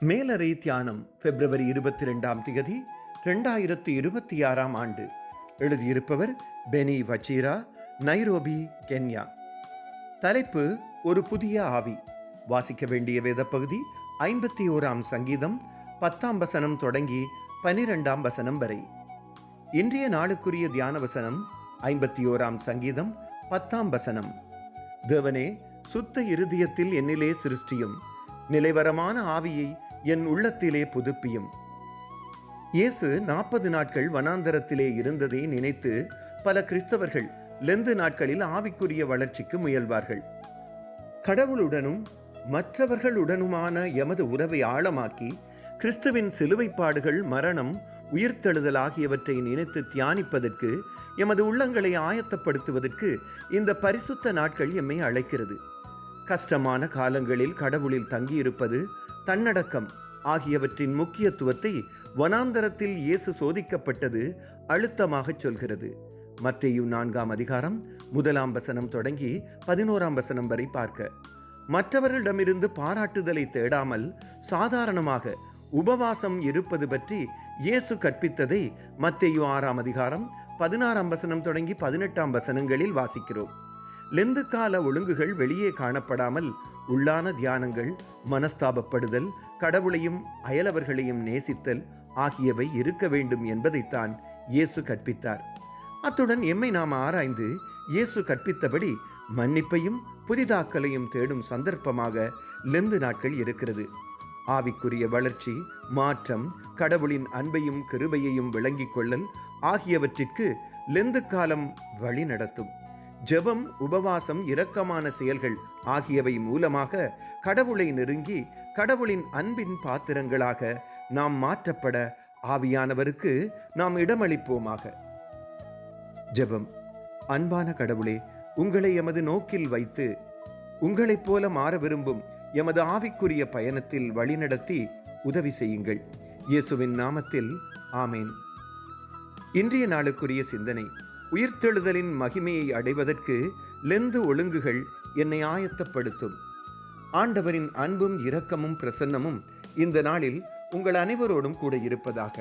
மேலறை தியானம் பிப்ரவரி 22 2026 எழுதியிருப்பவர் Beni வச்சீரா, Nairobi, Kenya. தலைப்பு: ஒரு புதிய ஆவி. வாசிக்க வேண்டிய வேத பகுதி 51 சங்கீதம் 10 தொடங்கி 12 வரை. இன்றைய நாளுக்குரிய தியான வசனம் 51 சங்கீதம் 10. தேவனே, சுத்த இருதயத்தில் என்னிலே சிருஷ்டியும், நிலைவரமான ஆவியை என் உள்ளத்திலே புதுப்பியும். இயேசு 40 நாட்கள் வனாந்தரத்திலே இருந்ததை நினைத்து பல கிறிஸ்தவர்கள் லெந்து நாட்களில் ஆவிக்குரிய வளர்ச்சிக்கு முயல்வார்கள். கடவுளுடனும் மற்றவர்களுடனுமான எமது உறவை ஆழமாக்கி கிறிஸ்துவின் சிலுவைப்பாடுகள், மரணம், உயிர்த்தெழுதல் ஆகியவற்றை நினைத்து தியானிப்பதற்கு, எமது உள்ளங்களை ஆயத்தப்படுத்துவதற்கு இந்த பரிசுத்த நாட்கள் எம்மை அழைக்கிறது. கஷ்டமான காலங்களில் கடவுளில் தங்கியிருப்பது, தன்னடக்கம் ஆகியவற்றின் முக்கியத்துவத்தை வனாந்தரத்தில் இயேசு சோதிக்கப்பட்டது அழுத்தமாக சொல்கிறது. மத்தேயு 4 தொடங்கி 11 வரை பார்க்க. மற்றவர்களிடமிருந்து பாராட்டுதலை தேடாமல் சாதாரணமாக உபவாசம் இருப்பது பற்றி இயேசு கற்பித்ததை மத்தேயு 6 தொடங்கி 18 வாசிக்கிறோம். லெந்து கால ஒழுங்குகள் வெளியே காணப்படாமல் உள்ளான தியானங்கள், மனஸ்தாபப்படுதல், கடவுளையும் அயலவர்களையும் நேசித்தல் ஆகியவை இருக்க வேண்டும் என்பதைத்தான் இயேசு கற்பித்தார். அத்துடன் எம்மை நாம் ஆராய்ந்து இயேசு கற்பித்தபடி மன்னிப்பையும் புதிதாக்கலையும் தேடும் சந்தர்ப்பமாக லெந்து நாட்கள் இருக்கிறது. ஆவிக்குரிய வளர்ச்சி, மாற்றம், கடவுளின் அன்பையும் கிருபையையும் விளங்கிக் கொள்ளல் ஆகியவற்றிற்கு லெந்து காலம் வழி நடத்தும். ஜெபம், உபவாசம், இரக்கமான செயல்கள் ஆகியவை மூலமாக கடவுளை நெருங்கி கடவுளின் அன்பின் பாத்திரங்களாக நாம் மாற்றப்பட ஆவியானவருக்கு நாம் இடமளிப்போமாக. ஜெபம். அன்பான கடவுளே, உங்களை எமது நோக்கில் வைத்து உங்களைப் போல மாற விரும்பும் எமது ஆவிக்குரிய பயணத்தில் வழிநடத்தி உதவி செய்யுங்கள். இயேசுவின் நாமத்தில் ஆமேன். இன்றைய நாளுக்குரிய சிந்தனை: உயிர்த்தெழுதலின் மகிமையை அடைவதற்கு லெந்து ஒழுங்குகள் என்னை ஆயத்தப்படுத்தும். ஆண்டவரின் அன்பும் இரக்கமும் பிரசன்னமும் இந்த நாளில் உங்கள் அனைவரோடும் கூட இருப்பதாக.